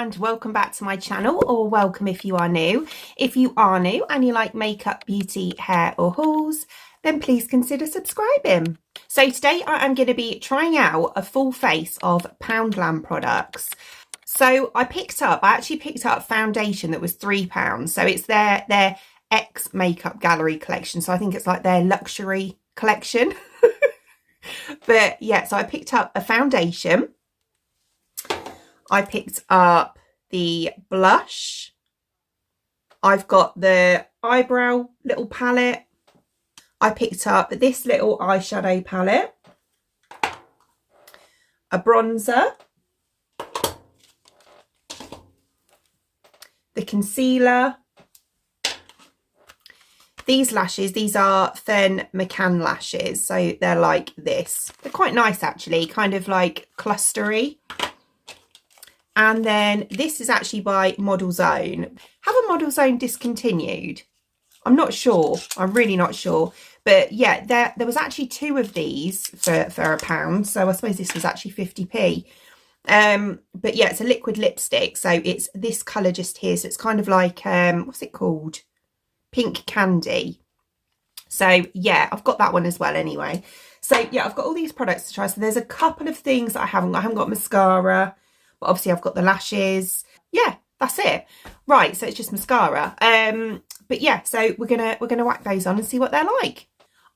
and welcome back to my channel, or welcome if you are new. If you are new and you like makeup, beauty, hair or hauls, then please consider subscribing. So today I am going to be trying out a full face of Poundland products. So I actually picked up foundation that was £3. So it's their X Makeup Gallery collection. So I think it's like their luxury collection. But yeah, so I picked up a foundation. I picked up the blush. I've got the eyebrow little palette. I picked up this little eyeshadow palette. A bronzer. The concealer. These lashes, these are Fern McCann lashes. So they're like this. They're quite nice actually, kind of like clustery. And then this is actually by Model Zone. Have a Model Zone discontinued? I'm not sure. I'm really not sure. But yeah, there was actually two of these for £1. So I suppose this was actually 50p. But yeah, it's a liquid lipstick. So it's this colour just here. So it's kind of like, what's it called? Pink Candy. So yeah, I've got that one as well anyway. So yeah, I've got all these products to try. So there's a couple of things that I haven't got. I haven't got mascara. But obviously I've got the lashes. Yeah, that's it. Right, so it's just mascara. But yeah, so we're gonna whack those on and see what they're like.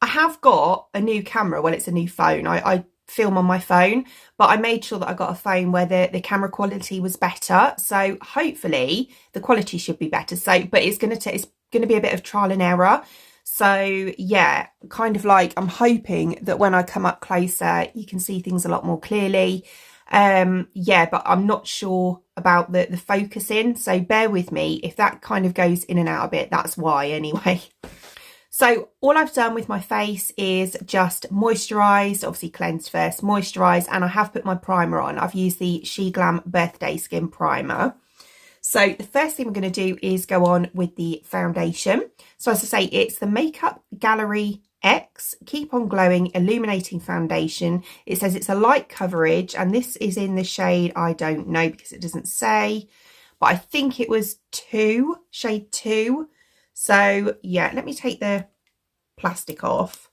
I have got a new camera. Well, it's a new phone. I film on my phone, but I made sure that I got a phone where the camera quality was better. So hopefully the quality should be better. So, but it's gonna be a bit of trial and error. So yeah, kind of like I'm hoping that when I come up closer, you can see things a lot more clearly. Yeah, but I'm not sure about the focusing, so bear with me if that kind of goes in and out a bit. That's why anyway. So all I've done with my face is just moisturised, obviously cleansed first, moisturised, and I have put my primer on. I've used the She Glam Birthday Skin Primer. So the first thing we're going to do is go on with the foundation. So as I say, it's the Makeup Gallery X Keep On Glowing Illuminating Foundation. It says it's a light coverage, and this is in the shade, I don't know because it doesn't say, but I think it was shade 2. So yeah, let me take the plastic off.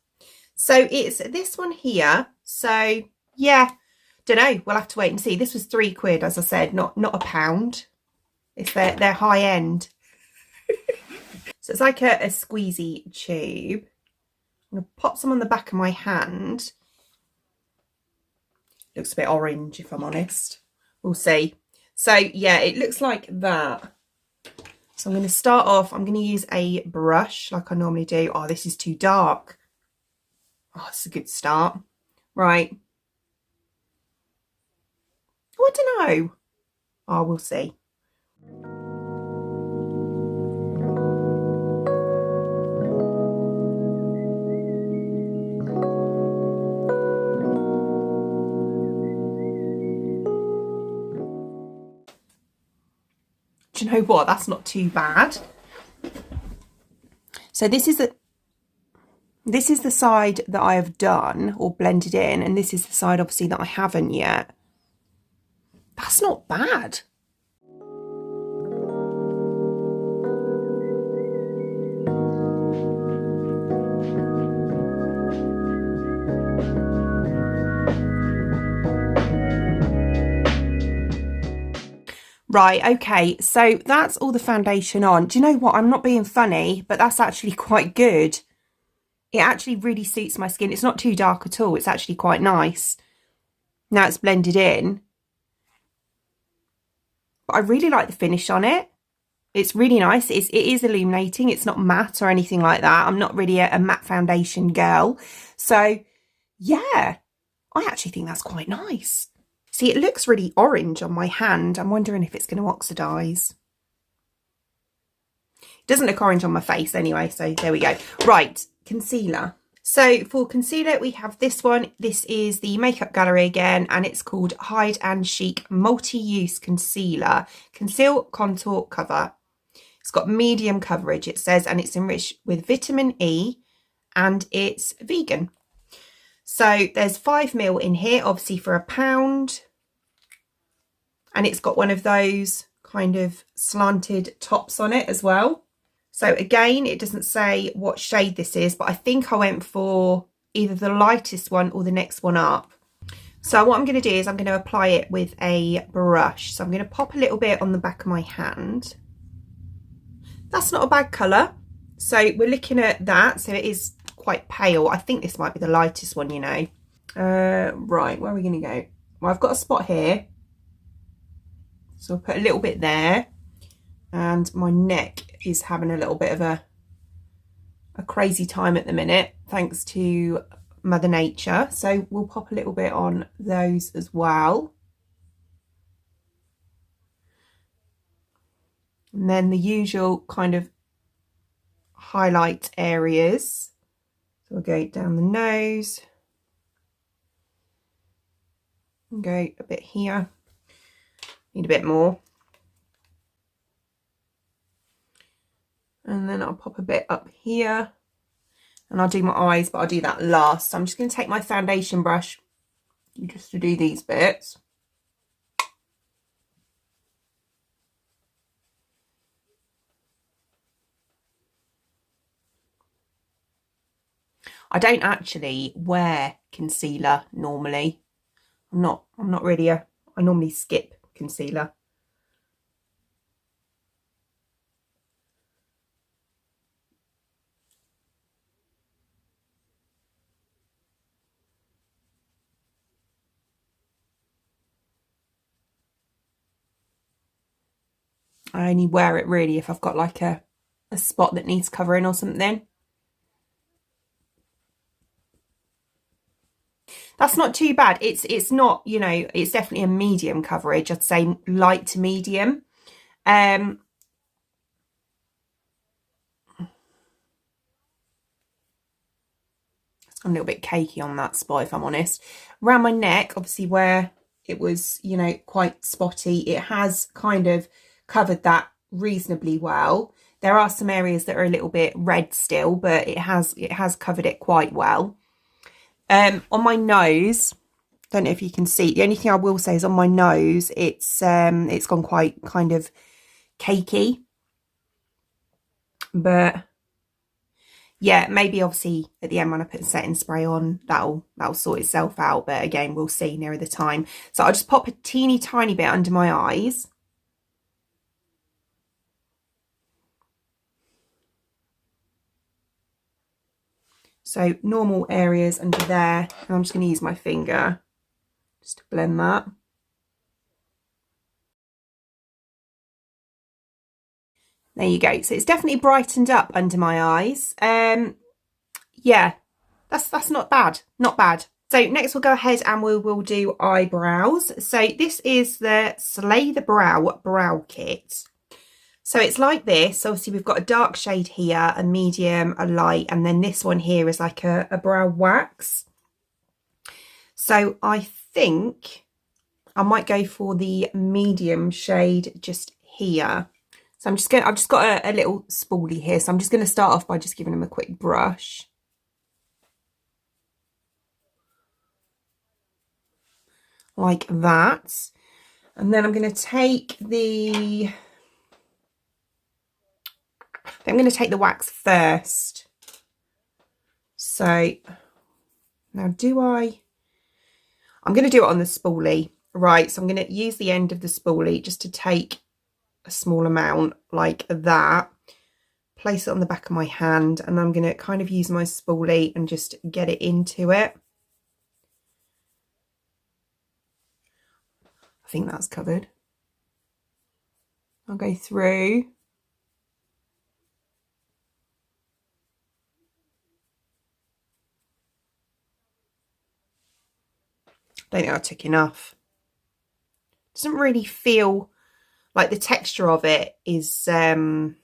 So it's this one here. So yeah, don't know, we'll have to wait and see. This was £3, as I said, not £1. It's their high end. So it's like a squeezy tube. I'm going to pop some on the back of my hand. Looks a bit orange, if I'm honest. We'll see. So yeah, it looks like that. So I'm going to start off. I'm going to use a brush like I normally do. Oh, this is too dark. Oh, it's a good start. Right. Oh, I don't know. Oh, we'll see. Do you know what? That's not too bad. So this is the side that I have done or blended in, and this is the side obviously that I haven't yet. That's not bad. Right, okay, so that's all the foundation on. Do you know what? I'm not being funny, but that's actually quite good. It actually really suits my skin. It's not too dark at all. It's actually quite nice. Now it's blended in. But I really like the finish on it. It's really nice. It is illuminating. It's not matte or anything like that. I'm not really a matte foundation girl. So, yeah, I actually think that's quite nice. See, it looks really orange on my hand. I'm wondering if it's going to oxidise. It doesn't look orange on my face anyway, so there we go. Right, concealer. So for concealer, we have this one. This is the Makeup Gallery again, and it's called Hide and Chic Multi-Use Concealer. Conceal, Contour, Cover. It's got medium coverage, it says, and it's enriched with vitamin E, and it's vegan. So there's 5 ml in here, obviously for £1. and it's got one of those kind of slanted tops on it as well. So again, it doesn't say what shade this is, but I think I went for either the lightest one or the next one up. So what I'm going to do is I'm going to apply it with a brush. So I'm going to pop a little bit on the back of my hand. That's not a bad colour. So we're looking at that. So it is quite pale. I think this might be the lightest one, you know. Right, where are we going to go? Well, I've got a spot here. So I'll put a little bit there. And my neck is having a little bit of a crazy time at the minute, thanks to Mother Nature. So we'll pop a little bit on those as well. And then the usual kind of highlight areas. So we'll go down the nose. And go a bit here. Need a bit more. And then I'll pop a bit up here. And I'll do my eyes, but I'll do that last. So I'm just going to take my foundation brush just to do these bits. I don't actually wear concealer normally. I'm not really I normally skip concealer. I only wear it really if I've got like a spot that needs covering or something. That's not too bad. It's not, you know, it's definitely a medium coverage. I'd say light to medium. It's a little bit cakey on that spot, if I'm honest. Around my neck, obviously where it was, you know, quite spotty, it has kind of covered that reasonably well. There are some areas that are a little bit red still, but it has covered it quite well. On my nose, don't know if you can see, the only thing I will say is on my nose, it's gone quite kind of cakey. But yeah, maybe obviously at the end when I put the setting spray on, that'll sort itself out. But again, we'll see nearer the time. So I'll just pop a teeny tiny bit under my eyes. So normal areas under there. And I'm just going to use my finger just to blend that. There you go. So it's definitely brightened up under my eyes. Yeah, that's not bad. Not bad. So next we'll go ahead and we will do eyebrows. So this is the Slay the Brow Kit. So it's like this. Obviously we've got a dark shade here, a medium, a light, and then this one here is like a brow wax. So I think I might go for the medium shade just here. So I've just got a little spoolie here. So I'm just going to start off by just giving them a quick brush. Like that. And then I'm going to take the wax first. So now I'm going to do it on the spoolie. Right, so I'm going to use the end of the spoolie just to take a small amount like that. Place it on the back of my hand, and I'm going to kind of use my spoolie and just get it into it. I think that's covered. I'll go through. I don't think I took enough. Doesn't really feel like the texture of it is, you know,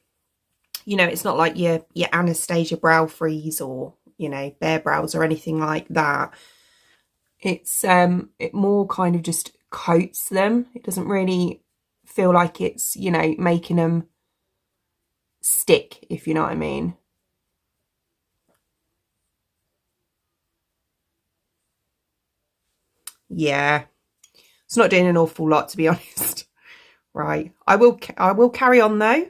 it's not like your Anastasia Brow Freeze or, you know, Bare Brows or anything like that. It's it more kind of just coats them. It doesn't really feel like it's, you know, making them stick, if you know what I mean. Yeah. It's not doing an awful lot, to be honest. Right, I will carry on though.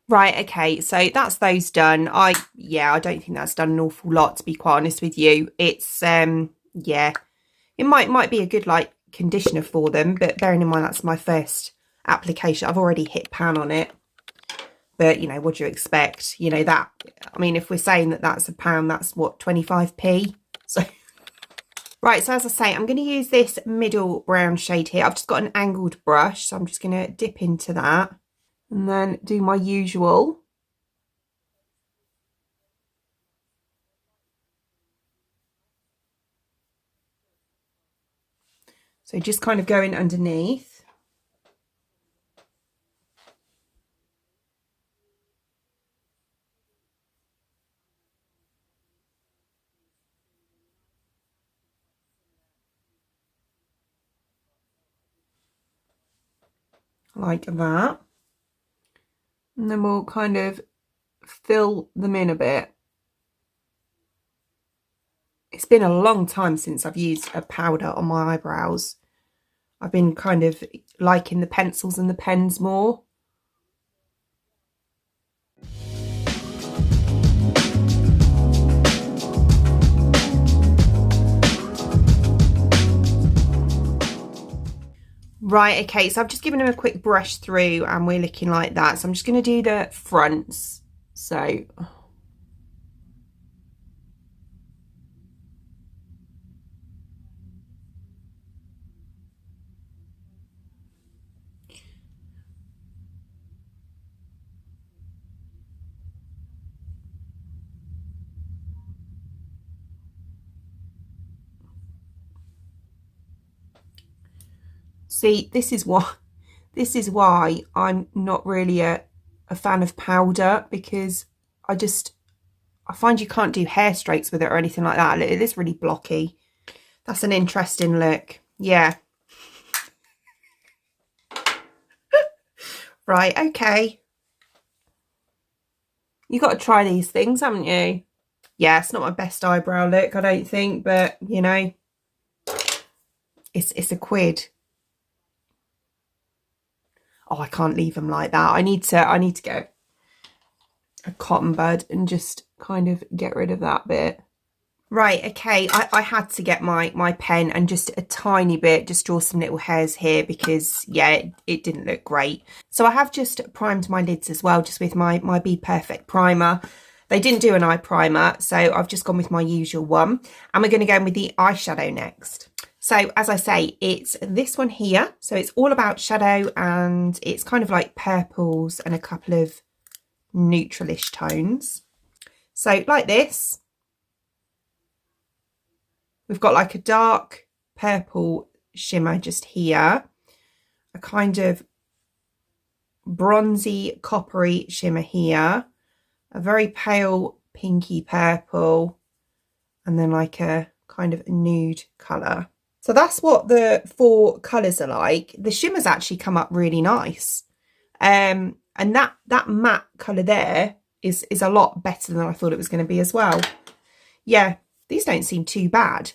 Right, okay, so that's those done. Yeah, I don't think that's done an awful lot, to be quite honest with you. It's yeah, it might be a good like conditioner for them, but bearing in mind that's my first application, I've already hit pan on it. But you know, what do you expect? You know, that, I mean, if we're saying that that's £1, that's what, 25p. So right, so as I say, I'm going to use this middle brown shade here. I've just got an angled brush, so I'm just going to dip into that and then do my usual. So just kind of going underneath. Like that. And then we'll kind of fill them in a bit. It's been a long time since I've used a powder on my eyebrows. I've been kind of liking the pencils and the pens more. Right, okay, so I've just given them a quick brush through and we're looking like that. So I'm just going to do the fronts. So see, this is why I'm not really a fan of powder, because I find you can't do hair straights with it or anything like that. It is really blocky. That's an interesting look. Yeah. Right, okay. You got to try these things, haven't you? Yeah, it's not my best eyebrow look, I don't think, but you know, it's a quid. Oh, I can't leave them like that. I need to get a cotton bud and just kind of get rid of that bit. Right, okay, I had to get my pen and just a tiny bit, just draw some little hairs here because, yeah, it didn't look great. So I have just primed my lids as well, just with my Be Perfect primer. They didn't do an eye primer, so I've just gone with my usual one. And we're going to go in with the eyeshadow next. So as I say, it's this one here. So it's all about shadow and it's kind of like purples and a couple of neutralish tones. So like this. We've got like a dark purple shimmer just here, a kind of bronzy coppery shimmer here, a very pale pinky purple, and then like a kind of nude colour. So that's what the 4 colours are like. The shimmers actually come up really nice. And that matte colour there is a lot better than I thought it was going to be as well. Yeah, these don't seem too bad.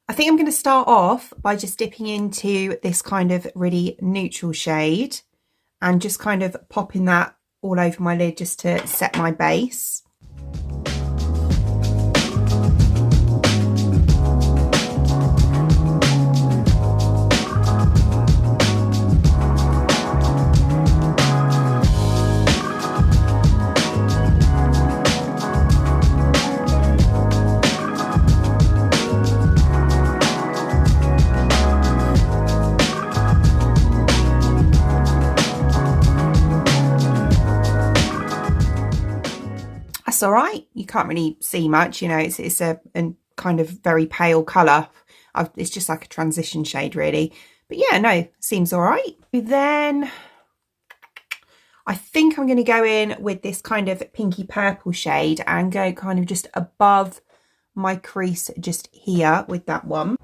I think I'm going to start off by just dipping into this kind of really neutral shade and just kind of popping that all over my lid just to set my base. That's all right. You can't really see much, you know, it's a kind of very pale colour. It's just like a transition shade really. But yeah, no, seems all right. Then I think I'm going to go in with this kind of pinky purple shade and go kind of just above my crease just here with that one.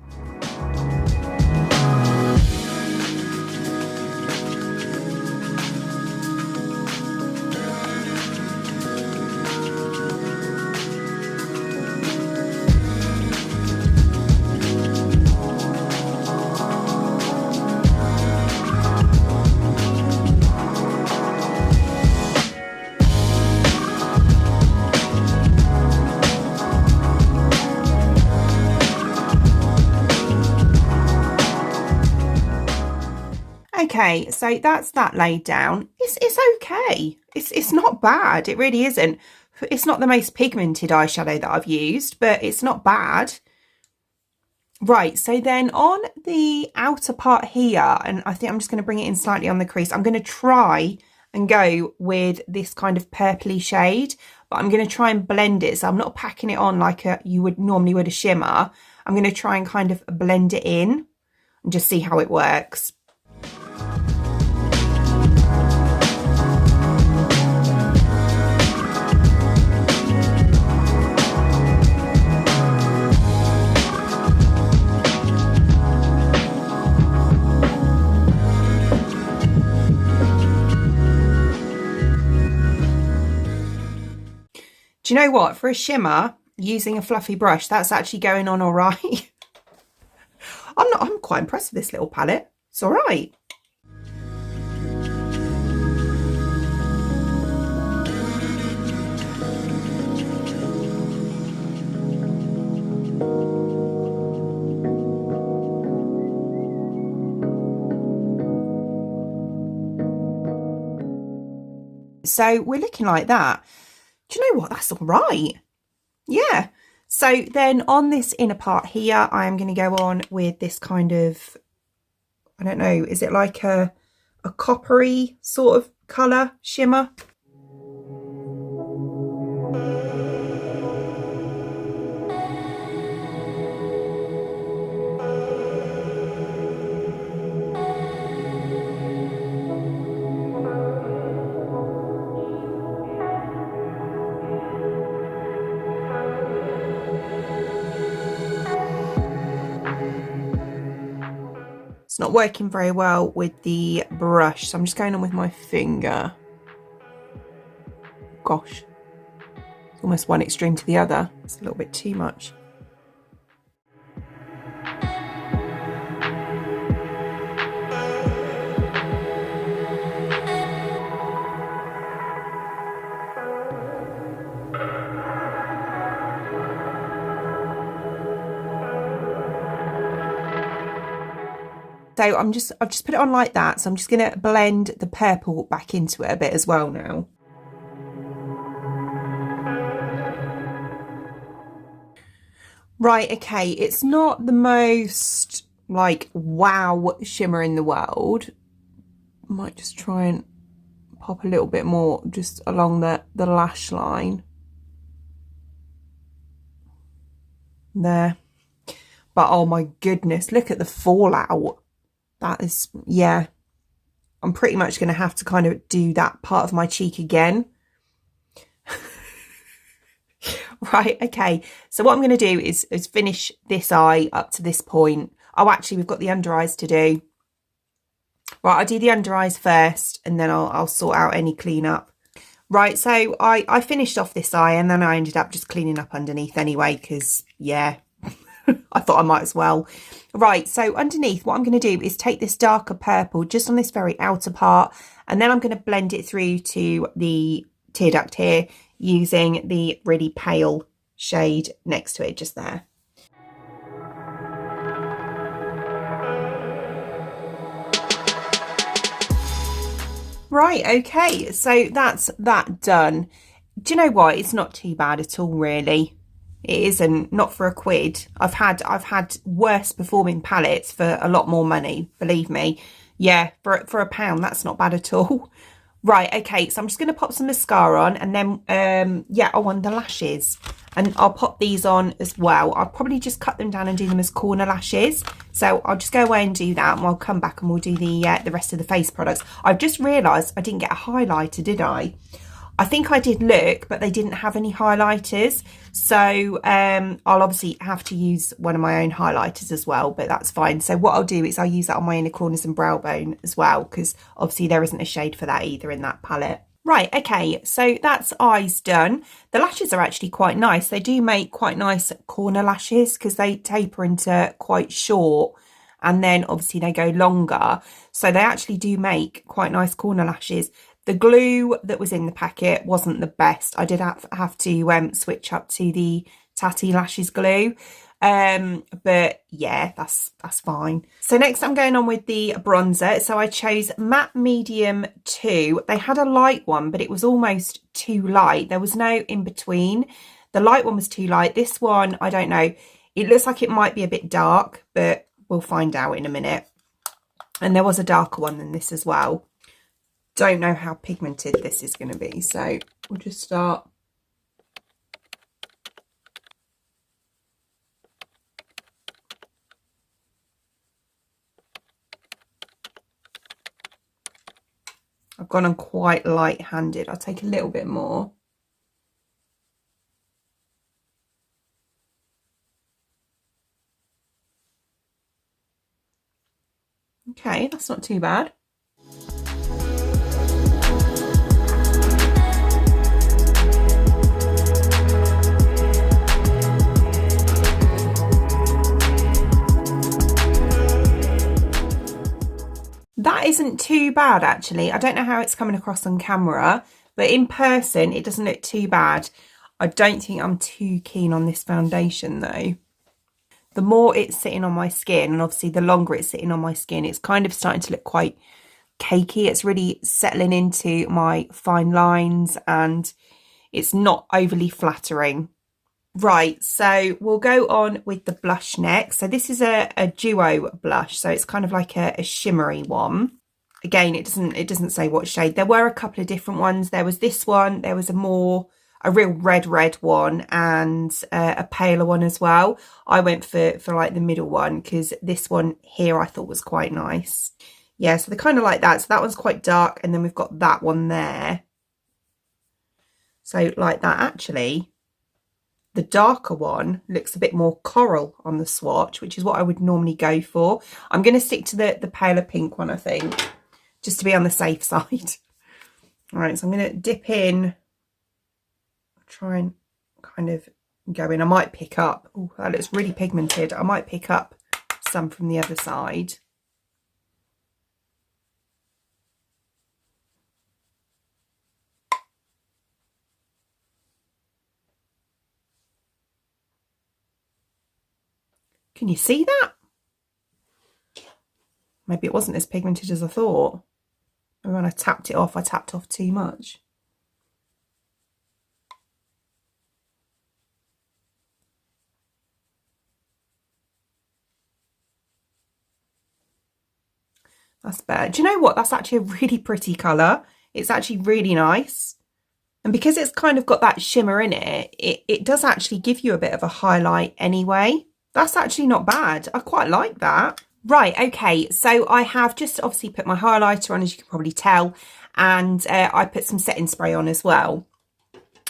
Okay, so that's that laid down. It's okay. It's not bad. It really isn't. It's not the most pigmented eyeshadow that I've used, but it's not bad. Right, so then on the outer part here, and I think I'm just going to bring it in slightly on the crease, I'm going to try and go with this kind of purpley shade, but I'm going to try and blend it. So I'm not packing it on like you would normally with a shimmer. I'm going to try and kind of blend it in and just see how it works. Do you know what? For a shimmer, using a fluffy brush, that's actually going on all right. I'm quite impressed with this little palette. It's all right. So we're looking like that. Do you know what? That's all right. Yeah. So then on this inner part here, I am going to go on with this kind of, I don't know, is it like a coppery sort of colour shimmer? It's not working very well with the brush, so I'm just going on with my finger. Gosh, it's almost one extreme to the other. It's a little bit too much. So I've just put it on like that. So I'm just going to blend the purple back into it a bit as well now. Right, okay, it's not the most like wow shimmer in the world. I might just try and pop a little bit more just along the lash line. There. But oh my goodness, look at the fallout. That is, yeah, I'm pretty much going to have to kind of do that part of my cheek again. Right, okay. So what I'm going to do is finish this eye up to this point. Oh, actually, we've got the under eyes to do. Right, I'll do the under eyes first, and then I'll sort out any cleanup. Right, so I finished off this eye, and then I ended up just cleaning up underneath anyway, because, yeah, I thought I might as well. Right, so underneath, what I'm going to do is take this darker purple just on this very outer part, and then I'm going to blend it through to the tear duct here using the really pale shade next to it just there. Right, okay, so that's that done. Do you know what? It's not too bad at all, really. It isn't, not for a quid. I've had worse performing palettes for a lot more money, believe me. Yeah, for £1, that's not bad at all. Right, okay, so I'm just going to pop some mascara on, and then, yeah, oh, on the lashes. And I'll pop these on as well. I'll probably just cut them down and do them as corner lashes. So I'll just go away and do that, and I'll come back and we'll do the rest of the face products. I've just realised I didn't get a highlighter, did I? I think I did look, but they didn't have any highlighters. So I'll obviously have to use one of my own highlighters as well, but that's fine. So what I'll do is I'll use that on my inner corners and brow bone as well, because obviously there isn't a shade for that either in that palette. Right, okay, so that's eyes done. The lashes are actually quite nice. They do make quite nice corner lashes because they taper into quite short, and then obviously they go longer. So they actually do make quite nice corner lashes. The glue that was in the packet wasn't the best. I did have to switch up to the Tatty Lashes glue. But yeah, that's fine. So next I'm going on with the bronzer. So I chose Matte Medium 2. They had a light one, but it was almost too light. There was no in between. The light one was too light. This one, I don't know. It looks like it might be a bit dark, but we'll find out in a minute. And there was a darker one than this as well. Don't know how pigmented this is going to be. So we'll just start. I've gone on quite light-handed. I'll take a little bit more. Okay, that's not too bad. That isn't too bad, actually. I don't know how it's coming across on camera, but in person, it doesn't look too bad. I don't think I'm too keen on this foundation, though. The more it's sitting on my skin, and obviously the longer it's sitting on my skin, it's kind of starting to look quite cakey. It's really settling into my fine lines, and it's not overly flattering. Right, so we'll go on with the blush next. So this is a duo blush, so it's kind of like a shimmery one. Again, it doesn't say what shade. There were a couple of different ones. There was this one, there was a real red one, and a paler one as well. I went for like the middle one because this one here I thought was quite nice. Yeah, so they're kind of like that. So that one's quite dark, and then we've got that one there. So like that, actually. The darker one looks a bit more coral on the swatch, which is what I would normally go for. I'm going to stick to the paler pink one, I think, just to be on the safe side. All right, so I'm going to dip in, try and kind of go in. I might pick up, oh, that looks really pigmented. I might pick up some from the other side. Can you see that? Maybe it wasn't as pigmented as I thought. And when I tapped it off, I tapped off too much. That's better. Do you know what? That's actually a really pretty colour. It's actually really nice. And because it's kind of got that shimmer in it, it does actually give you a bit of a highlight anyway. That's actually not bad. I quite like that. Right, okay, so I have just obviously put my highlighter on, as you can probably tell, and I put some setting spray on as well.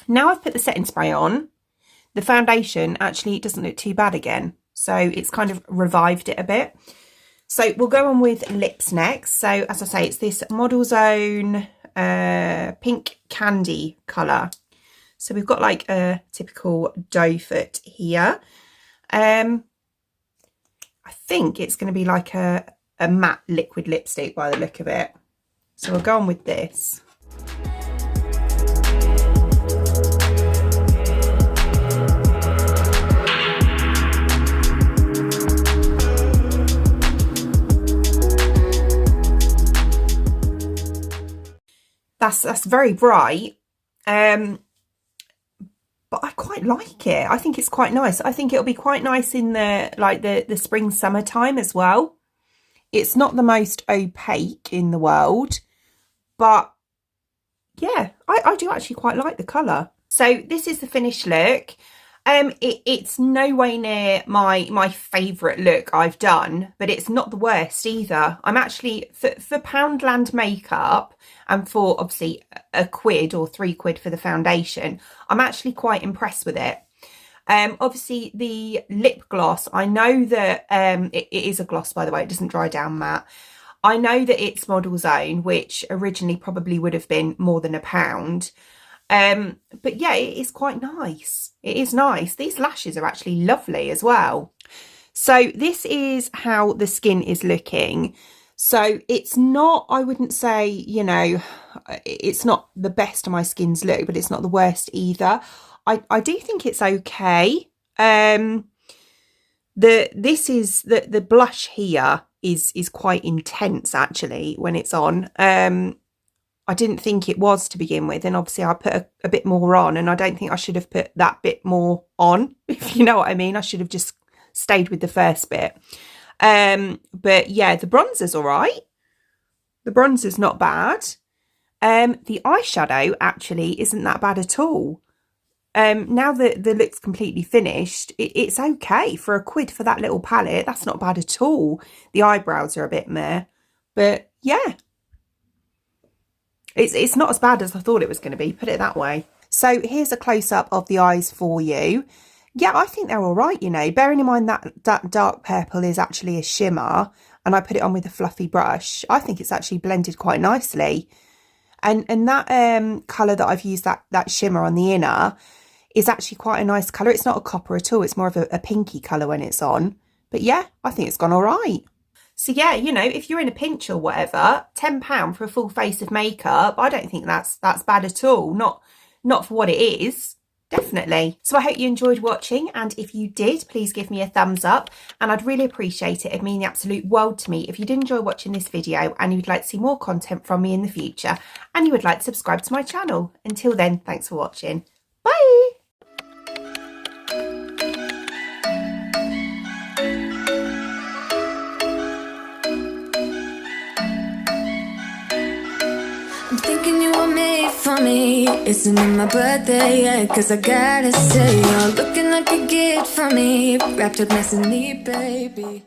Now I've put the setting spray on, the foundation actually doesn't look too bad again. So it's kind of revived it a bit. So we'll go on with lips next. So as I say, it's this Model Zone pink candy colour. So we've got like a typical doe foot here. I think it's going to be like a matte liquid lipstick by the look of it. So we'll go on with this. That's very bright. But I quite like it. I think it's quite nice. I think it'll be quite nice in the spring summertime as well. It's not the most opaque in the world, but yeah, I do actually quite like the colour. So this is the finished look. It's no way near my favourite look I've done, but it's not the worst either. I'm actually, for Poundland makeup, and for obviously £1 or £3 for the foundation, I'm actually quite impressed with it. Obviously the lip gloss, I know that it is a gloss, by the way, it doesn't dry down matte. I know that it's Model Zone, which originally probably would have been more than £1. But yeah, it is quite nice. It is nice. These lashes are actually lovely as well. So this is how the skin is looking. So it's not, I wouldn't say, you know, it's not the best of my skin's look, but it's not the worst either. I do think it's okay. The blush here is quite intense actually when it's on. I didn't think it was to begin with, and obviously I put a bit more on, and I don't think I should have put that bit more on, if you know what I mean. I should have just stayed with the first bit. But yeah, the bronzer's all right. The bronzer's not bad. The eyeshadow actually isn't that bad at all. Now that the look's completely finished, it's okay for £1 for that little palette. That's not bad at all. The eyebrows are a bit meh, but yeah. It's not as bad as I thought it was going to be, put it that way. So here's a close-up of the eyes for you. Yeah, I think they're all right, you know. Bearing in mind that dark purple is actually a shimmer, and I put it on with a fluffy brush, I think it's actually blended quite nicely. And that colour that I've used, that shimmer on the inner, is actually quite a nice colour. It's not a copper at all. It's more of a pinky colour when it's on. But yeah, I think it's gone all right. So yeah, you know, if you're in a pinch or whatever, £10 for a full face of makeup, I don't think that's bad at all. Not for what it is, definitely. So I hope you enjoyed watching, and if you did, please give me a thumbs up, and I'd really appreciate it. It'd mean the absolute world to me if you did enjoy watching this video and you'd like to see more content from me in the future, and you would like to subscribe to my channel. Until then, thanks for watching. Bye! I'm thinking you were made for me. Isn't it my birthday yet? Cause I gotta say, you're looking like a gift for me, wrapped up nice and neat, baby.